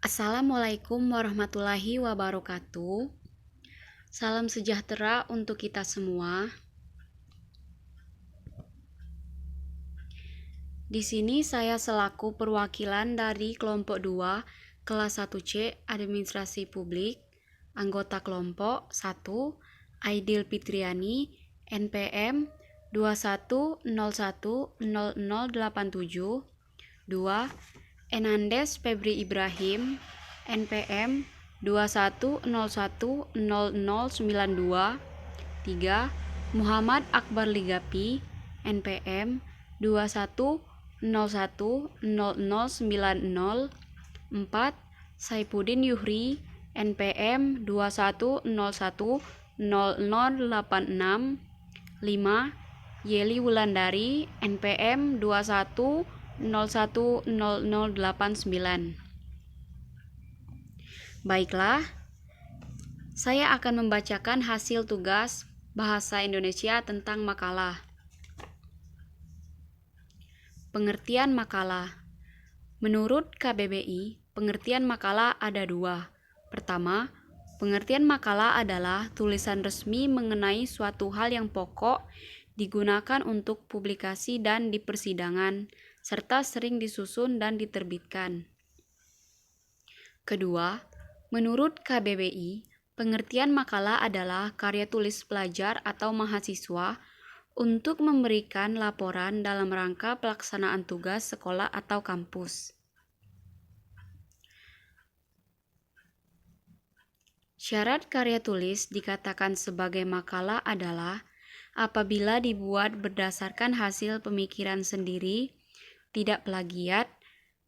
Assalamualaikum warahmatullahi wabarakatuh. Salam sejahtera untuk kita semua. Di sini saya selaku perwakilan dari kelompok 2 kelas 1C Administrasi Publik, anggota kelompok 1 Aidil Fitriani, NPM 21010087, 2 Enandes Febri Ibrahim, NPM 21010092, 3 Muhammad Akbar Ligapi, NPM 21010090, 4 Saifuddin Yuhri, NPM 21010086, 5 Yeli Wulandari, NPM 21010089. Baiklah, saya akan membacakan hasil tugas Bahasa Indonesia tentang makalah. Pengertian makalah. Menurut KBBI, pengertian makalah ada dua. Pertama, pengertian makalah adalah tulisan resmi mengenai suatu hal yang pokok, digunakan untuk publikasi dan di persidangan, serta sering disusun dan diterbitkan. Kedua, menurut KBBI, pengertian makalah adalah karya tulis pelajar atau mahasiswa untuk memberikan laporan dalam rangka pelaksanaan tugas sekolah atau kampus. Syarat karya tulis dikatakan sebagai makalah adalah apabila dibuat berdasarkan hasil pemikiran sendiri, tidak plagiat,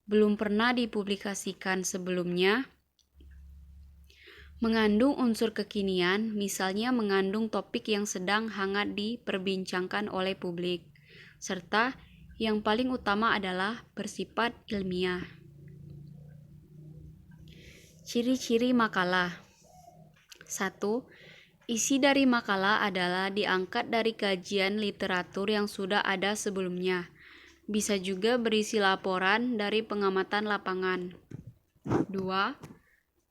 belum pernah dipublikasikan sebelumnya, mengandung unsur kekinian, misalnya mengandung topik yang sedang hangat diperbincangkan oleh publik, serta yang paling utama adalah bersifat ilmiah. Ciri-ciri makalah. 1. Isi dari makalah adalah diangkat dari kajian literatur yang sudah ada sebelumnya. Bisa juga berisi laporan dari pengamatan lapangan. 2.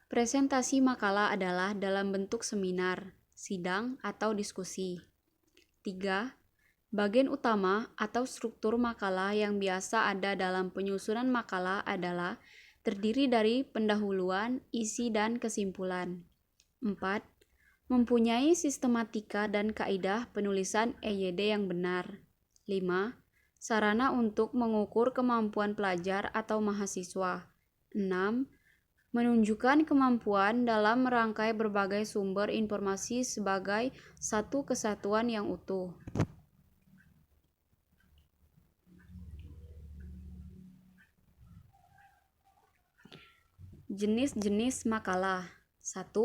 Presentasi makalah adalah dalam bentuk seminar, sidang, atau diskusi. 3. Bagian utama atau struktur makalah yang biasa ada dalam penyusunan makalah adalah terdiri dari pendahuluan, isi, dan kesimpulan. 4. Mempunyai sistematika dan kaidah penulisan EYD yang benar. 5. Sarana untuk mengukur kemampuan pelajar atau mahasiswa. 6. Menunjukkan kemampuan dalam merangkai berbagai sumber informasi sebagai satu kesatuan yang utuh. Jenis-jenis makalah. 1.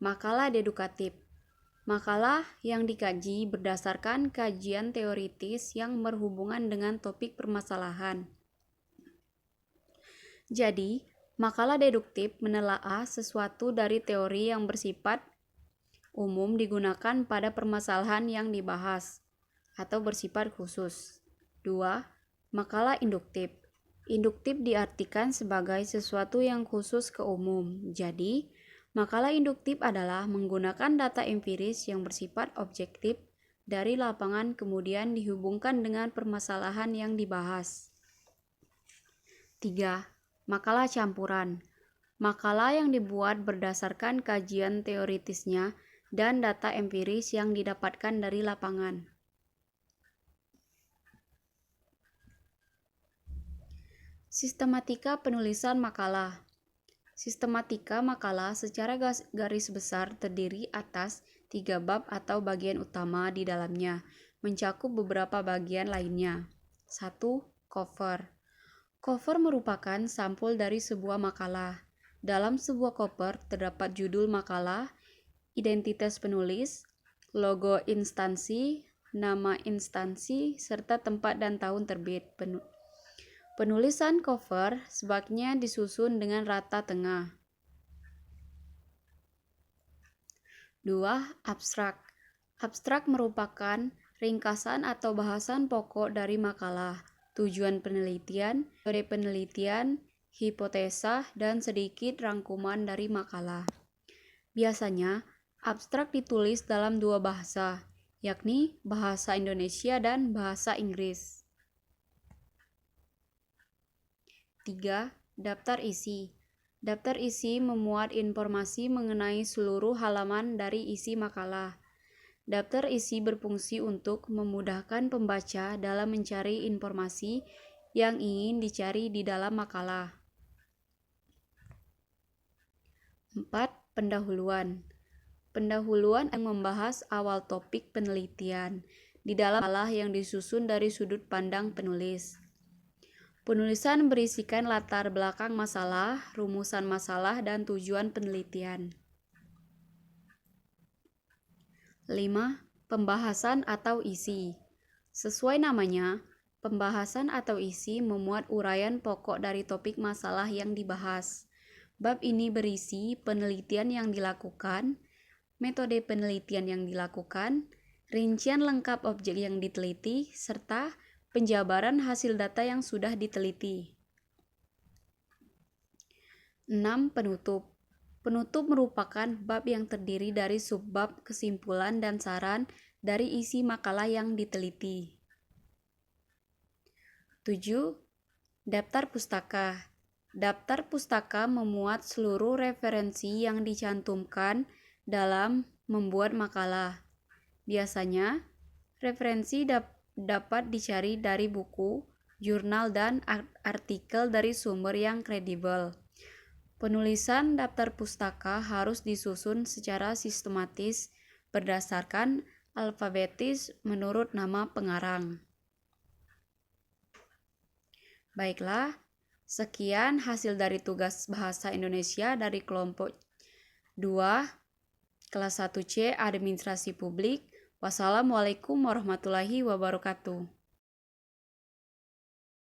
Makalah dedukatif. Makalah yang dikaji berdasarkan kajian teoritis yang berhubungan dengan topik permasalahan. Jadi, makalah deduktif menelaah sesuatu dari teori yang bersifat umum digunakan pada permasalahan yang dibahas atau bersifat khusus. 2. Makalah induktif. Induktif diartikan sebagai sesuatu yang khusus ke umum. Jadi, makalah induktif adalah menggunakan data empiris yang bersifat objektif dari lapangan kemudian dihubungkan dengan permasalahan yang dibahas. 3. Makalah campuran. Makalah yang dibuat berdasarkan kajian teoritisnya dan data empiris yang didapatkan dari lapangan. Sistematika penulisan makalah. Sistematika makalah secara garis besar terdiri atas 3 bab atau bagian utama di dalamnya, mencakup beberapa bagian lainnya. 1. Cover. Cover merupakan sampul dari sebuah makalah. Dalam sebuah cover terdapat judul makalah, identitas penulis, logo instansi, nama instansi, serta tempat dan tahun terbit. Penulisan cover sebaiknya disusun dengan rata tengah. 2. Abstrak. Abstrak merupakan ringkasan atau bahasan pokok dari makalah, tujuan penelitian, metode penelitian, hipotesa, dan sedikit rangkuman dari makalah. Biasanya, abstrak ditulis dalam dua bahasa, yakni bahasa Indonesia dan bahasa Inggris. 3. Daftar isi. Daftar isi memuat informasi mengenai seluruh halaman dari isi makalah. Daftar isi berfungsi untuk memudahkan pembaca dalam mencari informasi yang ingin dicari di dalam makalah. 4. Pendahuluan. Pendahuluan yang membahas awal topik penelitian di dalam makalah yang disusun dari sudut pandang penulis. Penulisan berisikan latar belakang masalah, rumusan masalah, dan tujuan penelitian. 5. Pembahasan atau isi. Sesuai namanya, pembahasan atau isi memuat uraian pokok dari topik masalah yang dibahas. Bab ini berisi penelitian yang dilakukan, metode penelitian yang dilakukan, rincian lengkap objek yang diteliti, serta penjabaran hasil data yang sudah diteliti. 6. Penutup. Penutup merupakan bab yang terdiri dari subbab, kesimpulan, dan saran dari isi makalah yang diteliti. 7. Daftar pustaka. Daftar pustaka memuat seluruh referensi yang dicantumkan dalam membuat makalah. Biasanya, referensi dapat dicari dari buku, jurnal, dan artikel dari sumber yang kredibel. Penulisan daftar pustaka harus disusun secara sistematis berdasarkan alfabetis menurut nama pengarang. Baiklah, sekian hasil dari tugas bahasa Indonesia dari kelompok 2, kelas 1C Administrasi Publik. Wassalamualaikum warahmatullahi wabarakatuh.